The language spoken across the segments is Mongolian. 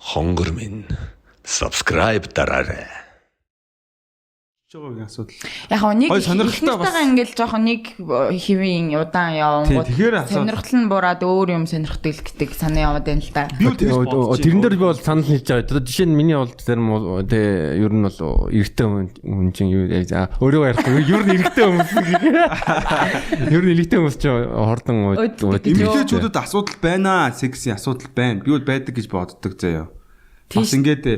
Хонгор минь subscribe дараарай. Жогоо асуудал. Яг нэг сонирхолтой бас ингээл жоохон нэг хэвийн удаан явангууд сонирхол нь бураад өөр юм сонирхдаг гэдэг санаа яваад байна л да. Тэрэн дээр би бол санал хэлж байгаа. Жишээ нь миний бол зарим тэ ер нь бол эрэгтэй хүн чинь юу өөрөө ярихгүй. Ер нь эрэгтэй хүмүүс. Ер нь эрэгтэй хүмүүс ч хордон эмэгтэйчүүдэд асуудал байна. Секси асуудал байна. Би бол байдаг гэж боддог заяа. Бас ингээд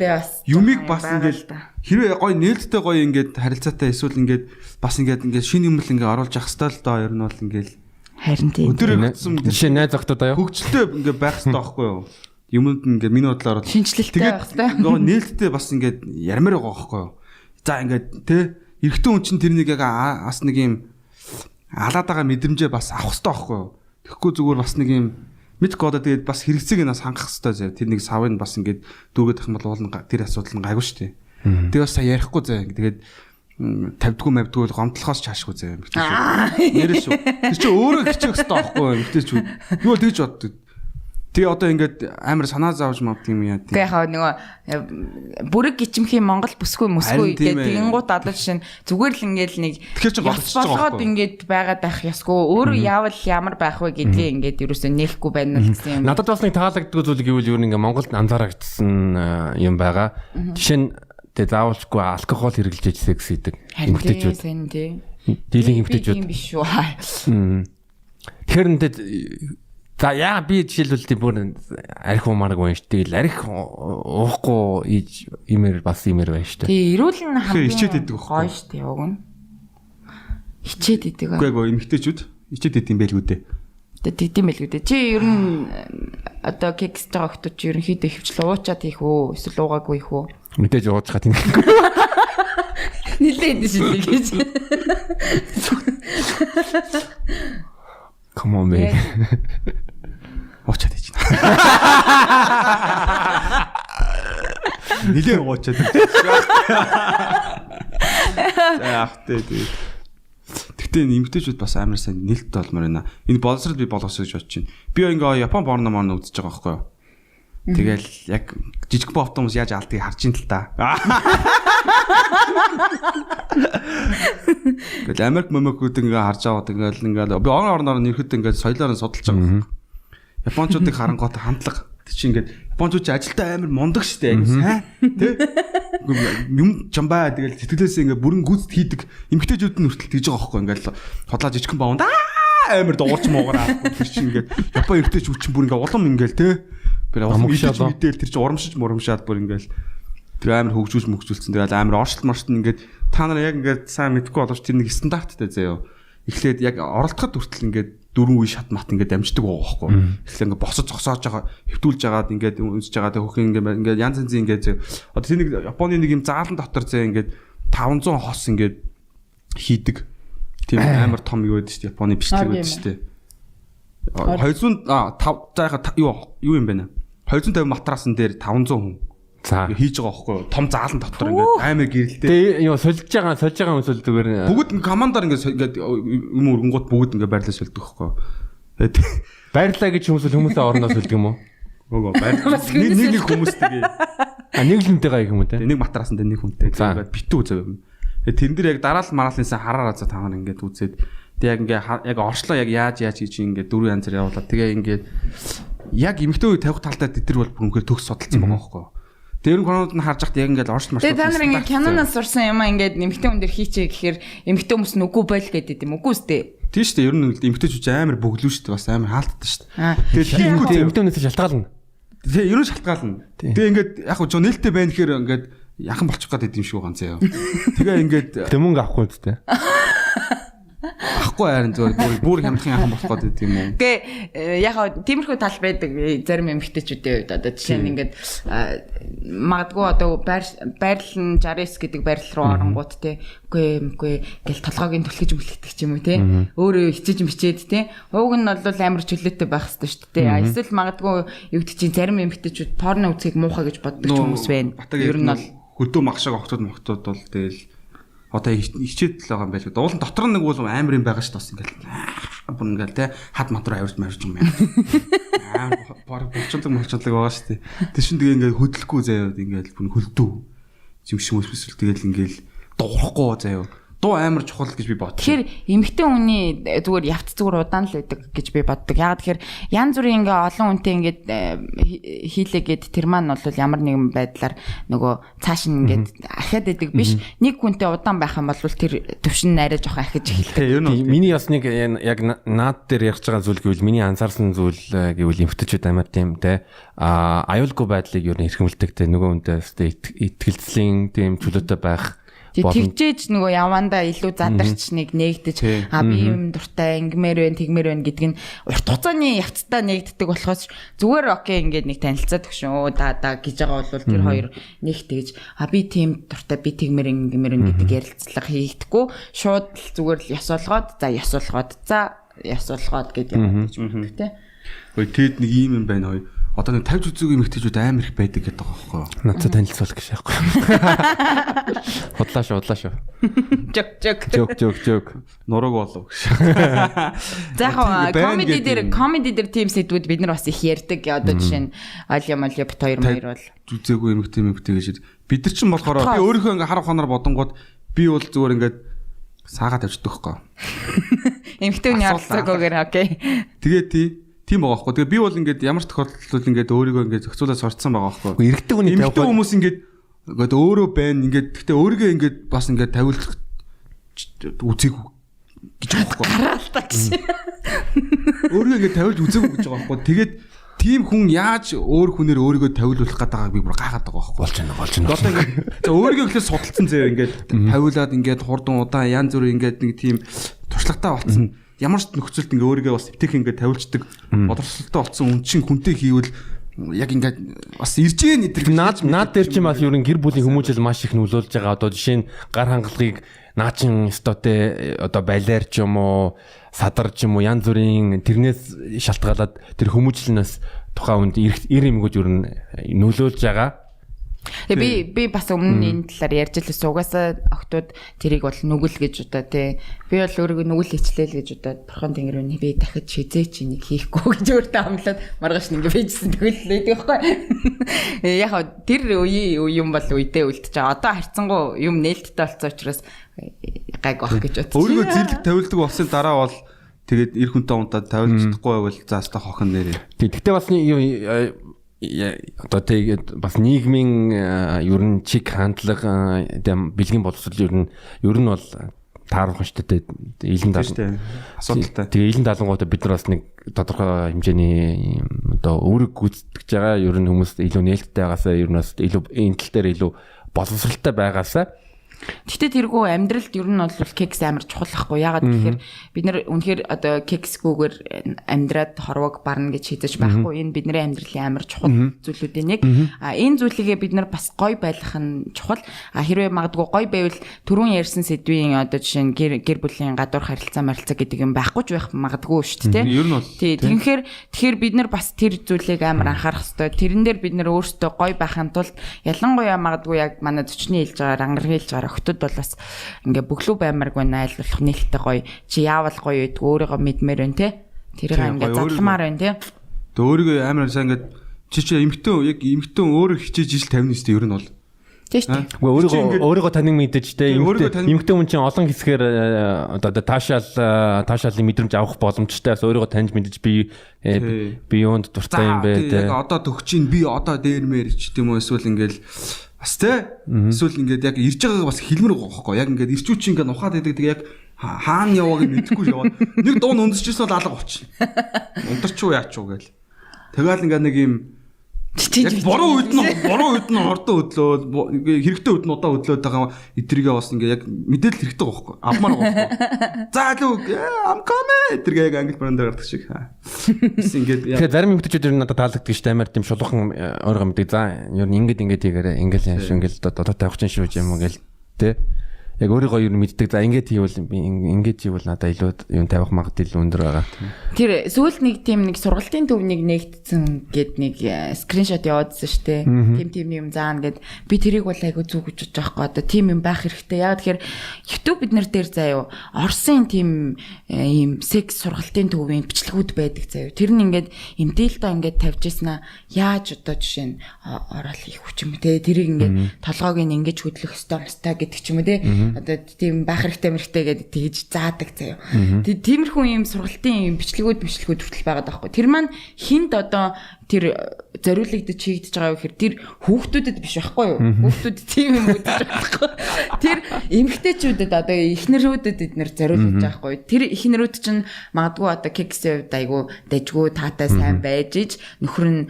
юмыг бас ингээд хэрвээ гоё нээлттэй гоё ингээд харилцаатай эсвэл ингээд бас ингээд шинэ юм л ингээд оруулж явах хэвээр л доо ер нь бол ингээд харин тийм өдөр өгсөн жишээ найз захтууд аяа хөгжилтэй ингээд байх хэрэгтэй байхгүй юу? Юмд ингээд миний бодлоор шинжлэлтэй байх хэрэгтэй. Нөгөө нээлттэй бас ингээд ярмаар байгаа байхгүй юу? За ингээд тэ эрэгтэй хүн чинь тэрнийг яг бас нэг юм алаад байгаа мэдрэмжээ бас авах хэрэгтэй байхгүй юу? Тэгэхгүй зүгээр бас нэг юм мэдгүй одоо тэгээд бас хэрэгцээг нь бас хангах хэрэгтэй заяа. Тэр нэг савыг бас ингээд дүүргээд ах юм бол тэр асуудал нь гайгүй шүү дээ. Тэгээд бас сая ярихгүй заяа. Тэгээд 50-дгүй мавдгүй гомдлохоос чаашгүй заяа. Нэрээ шүү. Тэр чинь өөрөө хичээх хэрэгтэй байхгүй юу? Эмэгтэйчүүд. Би бол тэгж боддог. Тэгээ одоо ингээд амар санаа заавж мавд юм яа. Гэхдээ яг нөгөө бүрэг гिचмхийн Монгол бүсгүй мөсгүй тэгэнгүүт одоо жишээ нь зүгээр л ингээд нэг болгоод ингээд байгаад байх ёсгүй өөрөө яавал ямар байх вэ гэдгийг ингээд ерөөсөө нээхгүй байна л гэсэн юм. Надад бас нэг таалагддаг зүйл гэвэл ер нь ингээд Монголд анзаарагдсан юм байгаа. Жишээ нь тэгээ заавалчгүй алкогол хэрэглэж секс хийдэг эмэгтэйчүүд. Дийлэн эмэгтэйчүүд. Тийм биш шүү. Тэгэхээр энэ за яа би жишээлбэл тийм бүр арх умарг байна шүү. Тэгэл арх уухгүй имэр бас имэр байна шүү. Тий, эрүүл нь хамгийн хичээд идэг гоё шүү дээ яг нь. Хичээд идэг. Үгүй эмэгтэйчүүд хичээд идэм байлгүй дээ. Тэгдэм байлгүй дээ. Чи ер нь одоо кекстэй байгаа хүмүүс чи ерөнхийдөө хөвчлөө уучаад хийх үү? Эсвэл уугаагүй хийх үү? Мэдээж ууж хат юм. Нилээд шилдэг гэж. Come on baby. Уучаад хийж байна. Нилээ уучаад. Яах вэ? Тэгтээ нэмэгтэйчүүд бас амар сайн нэлт болмоор байна. Энэ боловсрол би болгосоо гэж бодож байна. Би ингээ Япон порно үзэж байгаа байхгүй юу? Тэгэл яг жижиг бо автомобилс яаж алдгийг харж ин л та. Тэгэл Америк момокууд ингээ харж аваад ингээ би орноор нь ирэхэд ингээ соёлоор нь судалж байгаа. Японочдыг харангуйт хандлага чи ингээ японочд ажилдаа амар мундаг штэ яг сайн тий юм чамбаа тэгэл сэтгэлээсээ ингээ бүрэн гүйцэд хийдэг эмгтээчүүд нь хүртэл тэгж байгаа байхгүй ингээ хотлоо жижигхэн баавнд амар дуурч муугараа тэр чи ингээ Япон эмгтээч үчин бүр ингээ улам ингээл тий тэр улам идэж мэдээл тэр чи урамшаад бүр ингээл тэр амар хөгжүүлсэн тэгэл амар оршилт ингээ та нар яг ингээ сайн мэдгүй боловч тэр нэг стандарттай заяа эхлээд яг оролдоход хүртэл ингээ дөрвөн үе шат мат ингээд дамждаг байгаа байхгүй. Эхлээ ингээд босож зогсоож байгаа, хэвтүүлж байгаад ингээд үнсэж байгаа тэ хөх ингээд янз янзын ингээд одоо тэр нэг Японы нэг юм заалан дотор зэ ингээд 500 хос ингээд хийдэг. Тийм амар том юу гэдэг чинь Японы бичлэг гэдэг чинь. 200 за юу юм бэ нэ? 250 матрасан дээр 500 хүн хийж байгаа байхгүй том заалан дотор ингээд амар гэрэлтэй. Тэгээ юу сольж байгаа хүмүүс л зүгээр бүгд командаар ингээд юм өргөнгөт бүгд ингээд байрлал сольдог байхгүй. Байрлаа гэж хүмүүсээ орноос сольдог юм уу? Үгүй байрлал нэг хүмүүстэйгээ нэг л хүнтэйгээ юм уу те? Нэг матрасан дээр нэг хүнтэй ингээд битүү зав. Тэрэн дээр яг дараал мараалнасаа хараараа за таа ингээд үзээд тэг яг ингээд яг оршлоо яг яаж хийж ингээд дөрвөн янзаар явуулаад тэгээ ингээд яг эмэгтэй үе тавих талдаа тэр бол бүр ингээд төгс судалсан байгаа байхгүй. Тэр кинонууд нь харж байхад яг ингээд оршил маршрут. Тэгээ та нар ингээд киноноос сурсан юм аа ингээд эмэгтэй хүн дээр хийчээ гэхээр эмэгтэй хүмүүс нь үгүй байл гэдэг юм үгүй үстэй. Тийм шүү дээ. Ер нь эмэгтэйчүүд амар бөглөө шүү дээ. Бас амар хаалттай шүү дээ. Тэгээ эмэгтэй хүнээс шалтгаална. Тэгээ ер нь шалтгаална. Тэгээ ингээд яг хөө нээлттэй байна гэхээр ингээд яхан болчих гээд идэм шүү ганц яа. Тэгээ ингээд тэг мөнгө авахгүй үстэй. Ахгүй харин зөв бүр хямдхан яхан болох гээд юм уу. Тэгээ яг тиймэрхүү тал байдаг зарим эмэгтэйчүүдийн үед одоо жишээ нь ингээд магадгүй одоо байрлал нь 69 гэдэг байрлал руу оронгууд те үгүй гэл толгойг нь түлхэж мүлхдэг ч юм уу те өөрөө хичээж мичээд те ууг нь бол амар чөлөөтэй байх хэрэгтэй шүү дээ. Эсвэл магадгүй юу гэдэг чинь зарим эмэгтэйчүүд порно үзхийг муухай гэж боддог хүмүүс байна. Ер нь бол хөдөө махшаг охтууд бол тэгэл одоо хичээд л байгаа юм байл. Уулын дотор нэг бол амар юм байгаа шүү дээ бас ингээл бүр ингээл те хад матур авирч марж юм байна. Бараг болчонлог байгаа шүү дээ. Тэр шин тэгээ ингээд хөдлөхгүй заяа ингээд бүр хөлдөө. Юм шиг өсвөл тэгэл ингээд дуурахгүй заяа. Дуу амар чухал гэж би бодсон. Тэгэхээр эмэгтэй хүний зүгээр явц зүгээр удаан л байдаг гэж би боддог. Ягаад тэгэхээр янз бүрийн ингээ олон хүнтэй ингээд хийлээгээд тэр маань бол ямар нэгэн байдлаар нөгөө цааш нь ингээд ахиад идэг биш. Нэг хүнтэй удаан байх юм бол тэр төвшин арай жоохон ахиж эхэлдэг. Миний бас нэг яг наад дээр ярьж байгаа зүйл гэвэл миний анзаарсан зүйл гэвэл эмэгтэйчүүд амар тийм те аюулгүй байдлыг юу нэрхэмэлдэг те нөгөө хүнтэй итгэлцлийн тийм чөлөөтэй байх. Тэгжээж нөгөө явандаа илүү задарч нэгдэж би юм дуртай ингэмээр байна тэгмээр байна гэдэг нь урт хугацааны явцдаа нэгддэг болохоос зүгээр окей ингээд нэг танилцаад өгшөө да гэж байгаа бол тэр хоёр нэг тэгж би тийм дуртай би тэгмээр ингэмээр гэдэг ярилцлага хийхдэггүй шууд л зүгээр л ёсоолгоод гэдэг юм гэж боддог те. Хөөе тэгэд нэг юм байна хөөе. Одоо нэг 50 зүзүүг эмэгтэйчүүд амар их байдаг гэдэг байгаа байхгүй юу? Надад танилцуул гэж яахгүй. Худлаа шүү. Жок. Нураг болов гэж. За яг комеди дээр тийм сэдвүүд бид нар бас их ярьдаг. Одоо жишээ нь Алья бит хоёр бол зүзээгүй эмэгтэй гэж. Бид нар чинь болохоор би өөрийнхөө ингээ харах хоноор бодонгууд би бол зүгээр ингээд саагаад тавьчихдаг байхгүй юу? Эмэгтэйний арцаагүйгээр окей. Тэгээд тийм байгаа байхгүй. Тэгээ би бол ингээд ямар ч тохиолдолд ингээд өөрийгөө ингээд зохицуулаад сурцсан байгаа байхгүй. Эрэгтэй хүний тавих хүмүүс ингээд өөрөө байна. Ингээд гэхдээ өөрийгөө ингээд бас ингээд тавиулах үзээгүй гэж байгаа байхгүй. Гараалтаа гэж. Өөрийгөө ингээд тавиулж үзээгүй гэж байгаа байхгүй. Тэгээд тийм хүн яаж өөр хүнээр өөрийгөө тавиулуулах гэдэг би бүр гайхаад байгаа байхгүй. Болж байна. Одоо ингээд өөрийгөө ихлээр судалсан заяа ингээд тавиулаад ингээд хурдан удаан янз бүрийн ингээд нэг тийм туршлагатай болсон. Ямар ч нөхцөлд ингээ өөрийгөө бас эвтэх ингээ тавилчдаг бодлолтой болсон хүн чинь хүнтэй хийвэл яг ингээ бас ирж гэн эдэр наад дээр чинь бас ерөн гэр бүлийн хүмүүжил маш их нөлөөлж байгаа. Одоо жишээ нь гар хангалгыг наачин стотэ одоо балиар ч юм уу садар ч юм уу янз бүрийн тэрнээс шалтгаалаад тэр хүмүүжлэнээс тухайн хүнд ир эмгүүд ерөн нөлөөлж байгаа. Би бас өмнө энэ талаар ярьж л угаасаа октод тэрийг бол нүгэл гэж удаа тий. Би бол өөрийгөө нүгэл хичлээл гэж удаа бурхан тэнгэр үнэ би дахиж хизээ чи нэг хийхгүй гэж өөртөө амлаад маргааш ингэ бийжсэн төгөллөө байхгүй. Яг тэр үеийн юм бол үедээ үлдэж байгаа. Одоо харьцангуй юм нээлттэй болсон учраас гайг ах гэж бодчих. Өөрийгөө зэрлэг тавилдаг болсон дараа бол тэгээд эр хүнтэй унтаад тавилж чадахгүй байвал заастаа хохин нэрээ. Тэгтээ бас одоо тэгээд бас нийгмийн ер нь чиг хандлага бэлгийн боловсрол ер нь бол таарах штэ илэн даалан асуудалтай. Тэгээ илэн даалангуудаа бид нар бас нэг тодорхой хэмжээний одоо үүрэг гүйцэтгэж байгаа ер нь хүмүүс илүү нээлттэй байгаасаа ер нь бас илүү энэ тал дээр илүү боловсралтай байгаасаа. Гэхдээ тэргүй амьдралд ер нь бол кекс амар чухал ахгүй. Ягаад гэхээр бид нар үнэхээр одоо кексгүйгээр амьдраад хорвог барна гэж хизэж байхгүй. Энэ бидний амьдралын амар чухал зүйлүүдийн нэг. Энэ зүйлийгээ бид нар бас гоё байлгах нь чухал. Хэрвээ магадгүй гоё байвал түрүүн ярьсан сэдвийн одоо жишээ нь гэр бүлийн гадуур харилцаа гэдэг юм байхгүй ч байх магадгүй шүү дээ. Ер нь бол. Тэгэхээр бид нар бас тэр зүйлийг амар анхаарах хэрэгтэй. Тэрэн дээр бид нар өөрсдөө гоё байхын тулд ялангуяа магадгүй яг манай зочны хэлж байгаа ангаргийн хэлж байгаа охтод бол бас ингээ бөглөө баймаргүй айл болох нээлттэй гоё чи яавал гоё идэх өөрийгөө мэдмээр байна те тэрийг ингээ задламаар байна те тэг өөрийгөө амар сайн ингээ чи эмхтэн өөрөө хичээж ижил тавина шүү дээ ер нь бол тийм шүү дээ өөрийгөө таныг мэдэж те эмхтэн хүн чинь олон хэсгээр одоо таашаалын мэдрэмж авах боломжтой бас өөрийгөө таньж мэдэж би юунд дуртай юм бэ те яг одоо төгчийн би одоо дээрмээр ч гэдэм үү эсвэл ингээл бас те эсвэл ингээд яг ирж байгааг бас хэлмэр байгаа байхгүй яг ингээд ирчүүч ингээд ухаад идэг яг хаана явааг мэдэхгүй яваад нэг дуун унсчихсан бол алга болчихно ундарчуу яачуу гээл тэгэл ингээд нэг юм яг буруу үед нь ордон өдлөө хэрэгтэй үед нь удаа өдлөөд байгаа эдрийгээ бас ингээд яг мэдээлэл хэрэгтэй байгаа байхгүй авмаар байгаа байхгүй за лүү I'm coming эдрийгээ яг англи брандаар гардаг шиг ингээд тэгэхээр зарим эмэгтэйчүүд ер нь надад таалагддаг шүү дээ амар тийм шулуухан ойргоо мэдээ за ер нь ингээд хийгээрээ ингээл яаш ингээл одоо тавих чинь шүү юм гээл тэ яг өөрийгөө юу мэддэг. За ингэж хийвэл надад илүү юм тавих магадлал илүү өндөр байгаа. Тэр сүүлд нэг тийм нэг сургалтын төвнийг нэгтсэн гэд нэг скриншот явуулсан шүү дээ. Тим юм заана гэд би тэрийг бол айгу зүг гэж бодож байгаа. Одоо тим юм байх хэрэгтэй. Яг тэгэхээр YouTube бид нар дээр заяа Оросын тим ийм секс сургалтын төвийн бичлэгүүд байдаг заяа. Тэр нь ингээд юм дээлтаа ингээд тавьж ийснаа яаж одоо жишээ нь орол их хүч юм те. Тэрийг ингээд толгойг нь ингэж хөдлөх ёстой гэдэг ч юм уу те. Одоо тийм байх хэрэгтэй гэдэг тэгж заадаг заяа. Тиймэрхүү ийм сургалтын ийм бичлэгүүд хүртэл байгаа даахгүй. Тэр маань хинд одоо тэр зориулагдаж хийгдэж байгаа гэхээр тэр хүүхдүүдэд биш байхгүй юу? Хүүхдүүд тийм юм үзэж байхгүй. Тэр эмэгтэйчүүдэд одоо эхнэрүүдэд эднэр зориулж байгаа байхгүй юу? Тэр эхнэрүүд чинь магадгүй одоо кексийн хувьд айгу дажгүй таатай сайн байж иж нөхөр нь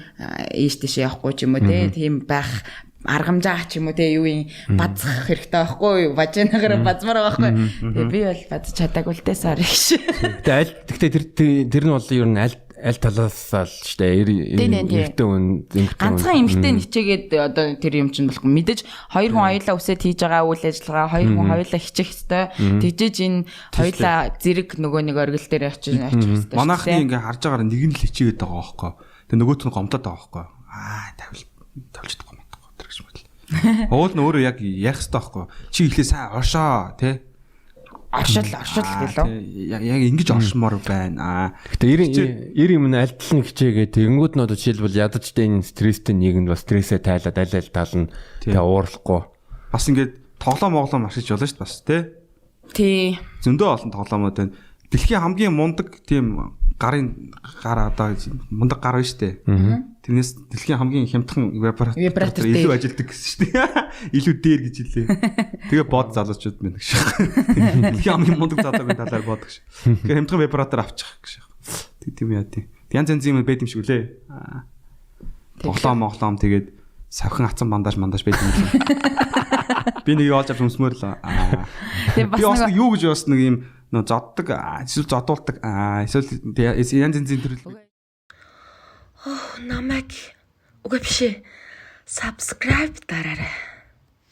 ийш тийш явахгүй ч юм уу тийм байх аргамжаа ч юм уу те юу юм базах хэрэгтэй байхгүй юу? Важинагаар базмаар байгаа байхгүй. Тэгээ би бол баз чадаагүй л дээ сар гэж. Гэхдээ тэр нь бол ер нь аль талаас л штэ эртээ үн ганцхан эмэгтэй ничээгээд одоо тэр юм чинь болохгүй мэдээж хоёр хүн хоёулаа үсээд хийж байгаа үйл ажиллагаа хоёр хүн хоёулаа хичих хэвээр тэгжээж энэ хоёулаа зэрэг нөгөө нэг оргил дээр очих хэвээр манайхны ингээ харж байгаагаар нэг нь л хичээгээд байгаа байхгүй тэгээ нөгөөт нь гомдоод байгаа байхгүй тавьчихдаггүй мэдгүй тэр гэж бодлоо уул нь өөрөө яг ярих хэрэгтэй байхгүй чи ихлэ сайн оршоо тий оршил гэлөө. Яг ингэж оршмоор байна. Гэтэ 90 юм альтлан хичээгээ тэгэнгүүт нь одоо жишээлбэл ядаж дэйн стресстэй нийгэмд бас стрессээ тайлаад аль тал нь тэгээ уурлахгүй. Бас ингээд тоглоом ашиглаж болно шүү дээ бас тий. Зөндөө олон тоглоомод байна. Дэлхийн хамгийн мундаг тийм гар одоо мундаг гар байна шүү дээ. Тэрнээс дэлхийн хамгийн хямдхан вибратор илүү ажилдаг гэсэн шүү дээ. Илүү дээр гэж хэлээ. Тэгээ бод залуучууд мэн гэж. Дэлхийн хамгийн мундаг залуугийн талаар бодох ш. Тэгээ хямдхан вибратор авчих гэж. Тийм яа тийм. Янз юм байд юм шиг үлээ. Тоглоом тэгээд савхан атсан бандаж байд юм шиг. Би нэг олж авч өмсмөр л. Би бас юу гэж бас нэг юм зоддаг эсвэл зодуулдаг эсвэл янз төрөл намайг үгүй биш subscribe дараарай.